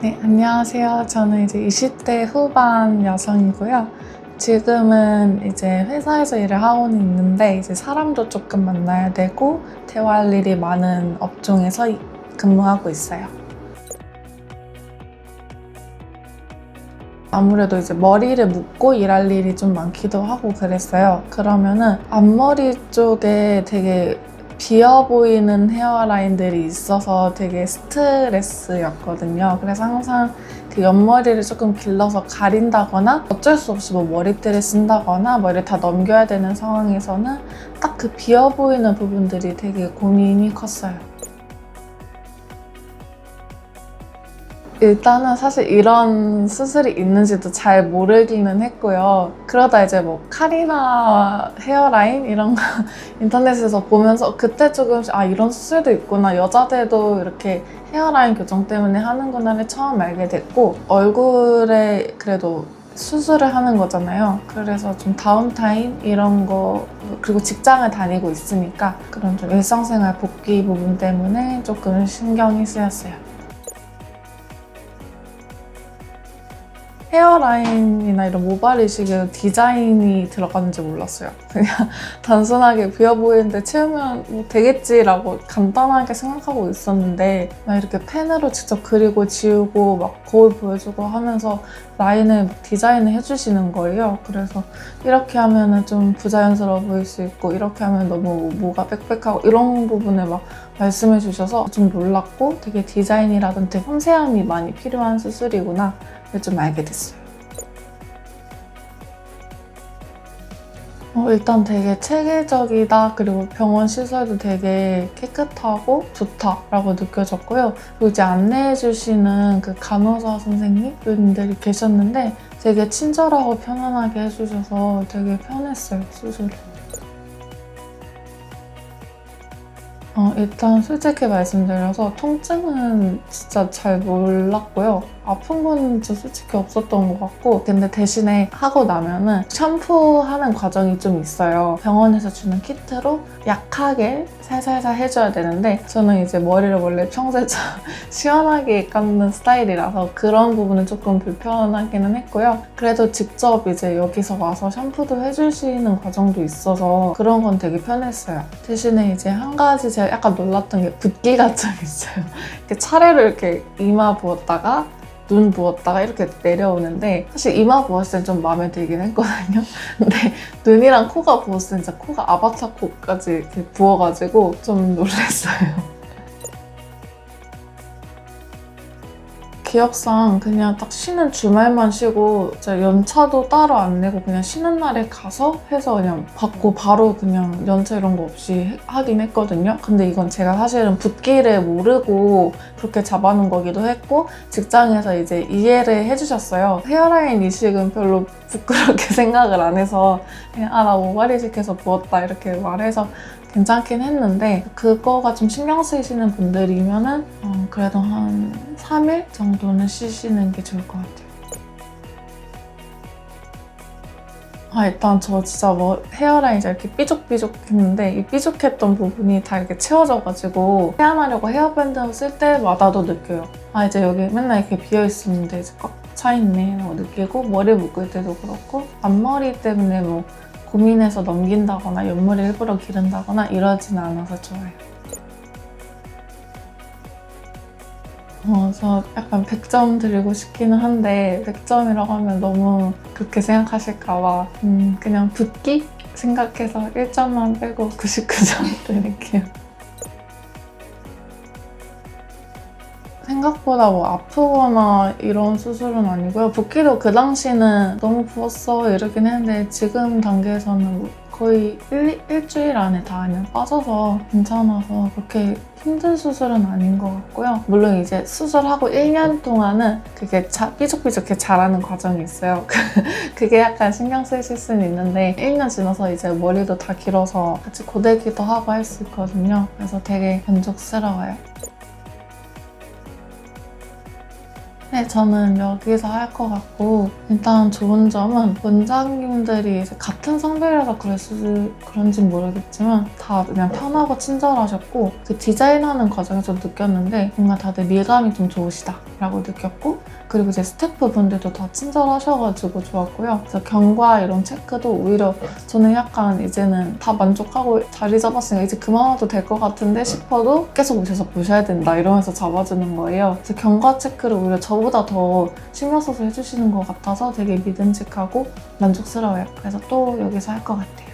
네, 안녕하세요. 저는 이제 20대 후반 여성이고요. 지금은 이제 회사에서 일을 하고는 있는데 이제 사람도 조금 만나야 되고 대화할 일이 많은 업종에서 근무하고 있어요. 아무래도 이제 머리를 묶고 일할 일이 좀 많기도 하고 그랬어요. 그러면은 앞머리 쪽에 되게 비어 보이는 헤어라인들이 있어서 되게 스트레스였거든요. 그래서 항상 그 옆머리를 조금 길러서 가린다거나 어쩔 수 없이 뭐 머리띠를 쓴다거나 머리를 다 넘겨야 되는 상황에서는 딱 그 비어 보이는 부분들이 되게 고민이 컸어요. 일단은 사실 이런 수술이 있는지도 잘 모르기는 했고요. 그러다 이제 뭐 카리나 헤어라인 이런 거 인터넷에서 보면서 그때 조금씩 이런 수술도 있구나. 여자들도 이렇게 헤어라인 교정 때문에 하는구나를 처음 알게 됐고 얼굴에 그래도 수술을 하는 거잖아요. 그래서 좀 다운타임 이런 거 그리고 직장을 다니고 있으니까 그런 좀 일상생활 복귀 부분 때문에 조금 신경이 쓰였어요. 헤어라인이나 이런 모발 이식에 디자인이 들어가는지 몰랐어요. 그냥 단순하게 비어 보이는데 채우면 뭐 되겠지라고 간단하게 생각하고 있었는데 막 이렇게 펜으로 직접 그리고 지우고 막 거울 보여주고 하면서 라인을 디자인을 해주시는 거예요. 그래서 이렇게 하면은 좀 부자연스러워 보일 수 있고 이렇게 하면 너무 뭐가 빽빽하고 이런 부분을 막 말씀해 주셔서 좀 놀랐고 되게 디자인이라든지 섬세함이 많이 필요한 수술이구나 좀 알게 됐어요. 일단 되게 체계적이다. 그리고 병원 시설도 되게 깨끗하고 좋다라고 느껴졌고요. 그리고 이제 안내해주시는 그 간호사 선생님분들이 계셨는데 되게 친절하고 편안하게 해주셔서 되게 편했어요, 수술이. 일단 솔직히 말씀드려서 통증은 진짜 잘 몰랐고요. 아픈 건 진짜 솔직히 없었던 것 같고 근데 대신에 하고 나면은 샴푸하는 과정이 좀 있어요. 병원에서 주는 키트로 약하게 살살살 해줘야 되는데 저는 이제 머리를 원래 평소에 좀 시원하게 감는 스타일이라서 그런 부분은 조금 불편하기는 했고요. 그래도 직접 이제 여기서 와서 샴푸도 해주시는 과정도 있어서 그런 건 되게 편했어요. 대신에 이제 한 가지 제가 약간 놀랐던 게 붓기가 좀 있어요. 이렇게 차례로 이렇게 이마 부었다가 눈 부었다가 이렇게 내려오는데 사실 이마 부었을 땐 좀 마음에 들긴 했거든요. 근데 눈이랑 코가 부었을 땐 진짜 코가 아바타 코까지 이렇게 부어가지고 좀 놀랐어요. 기억상 그냥 딱 쉬는 주말만 쉬고 연차도 따로 안 내고 그냥 쉬는 날에 가서 해서 그냥 받고 바로 그냥 연차 이런 거 없이 하긴 했거든요. 근데 이건 제가 사실은 붓기를 모르고 그렇게 잡아놓은 거기도 했고 직장에서 이제 이해를 해주셨어요. 헤어라인 이식은 별로 부끄럽게 생각을 안 해서 그냥 나 모발 이식해서 부었다 이렇게 말해서 괜찮긴 했는데 그거가 좀 신경 쓰이시는 분들이면은 그래도 한 3일 정도는 쉬시는 게 좋을 것 같아요. 일단 저 진짜 뭐 헤어라인이 이렇게 삐죽삐죽했는데 이 삐죽했던 부분이 다 이렇게 채워져가지고 세안하려고 헤어밴드 쓸 때마다도 느껴요. 이제 여기 맨날 이렇게 비어있었는데 이제 꽉 차있네 라고 느끼고 머리 묶을 때도 그렇고 앞머리 때문에 뭐 고민해서 넘긴다거나 옆머리 일부러 기른다거나 이러진 않아서 좋아요. 저 약간 100점 드리고 싶기는 한데 100점이라고 하면 너무 그렇게 생각하실까봐 그냥 붓기 생각해서 1점만 빼고 99점 드릴게요. 생각보다 뭐 아프거나 이런 수술은 아니고요. 붓기도 그 당시는 너무 부었어 이러긴 했는데 지금 단계에서는 거의 일주일 안에 다 그냥 빠져서 괜찮아서 그렇게 힘든 수술은 아닌 것 같고요. 물론 이제 수술하고 1년 동안은 그게 삐죽삐죽하게 자라는 과정이 있어요. 그게 약간 신경 쓰이실 수는 있는데 1년 지나서 이제 머리도 다 길어서 같이 고데기도 하고 할 수 있거든요. 그래서 되게 만족스러워요. 네, 네, 저는 여기서 할 것 같고, 일단 좋은 점은 원장님들이 이제 같은 성별이라서 그런진 모르겠지만 다 그냥 편하고 친절하셨고, 그 디자인하는 과정에서 느꼈는데 뭔가 다들 밀감이 좀 좋으시다라고 느꼈고, 그리고 이제 스태프분들도 다 친절하셔가지고 좋았고요. 그래서 경과 이런 체크도 오히려 저는 약간 이제는 다 만족하고 자리 잡았으니까 이제 그만와도 될 것 같은데 싶어도 계속 오셔서 보셔야 된다 이러면서 잡아주는 거예요. 그래서 경과 체크를 오히려 저보다 더 신경 써서 해주시는 것 같아서 되게 믿음직하고 만족스러워요. 그래서 또 여기서 할 것 같아요.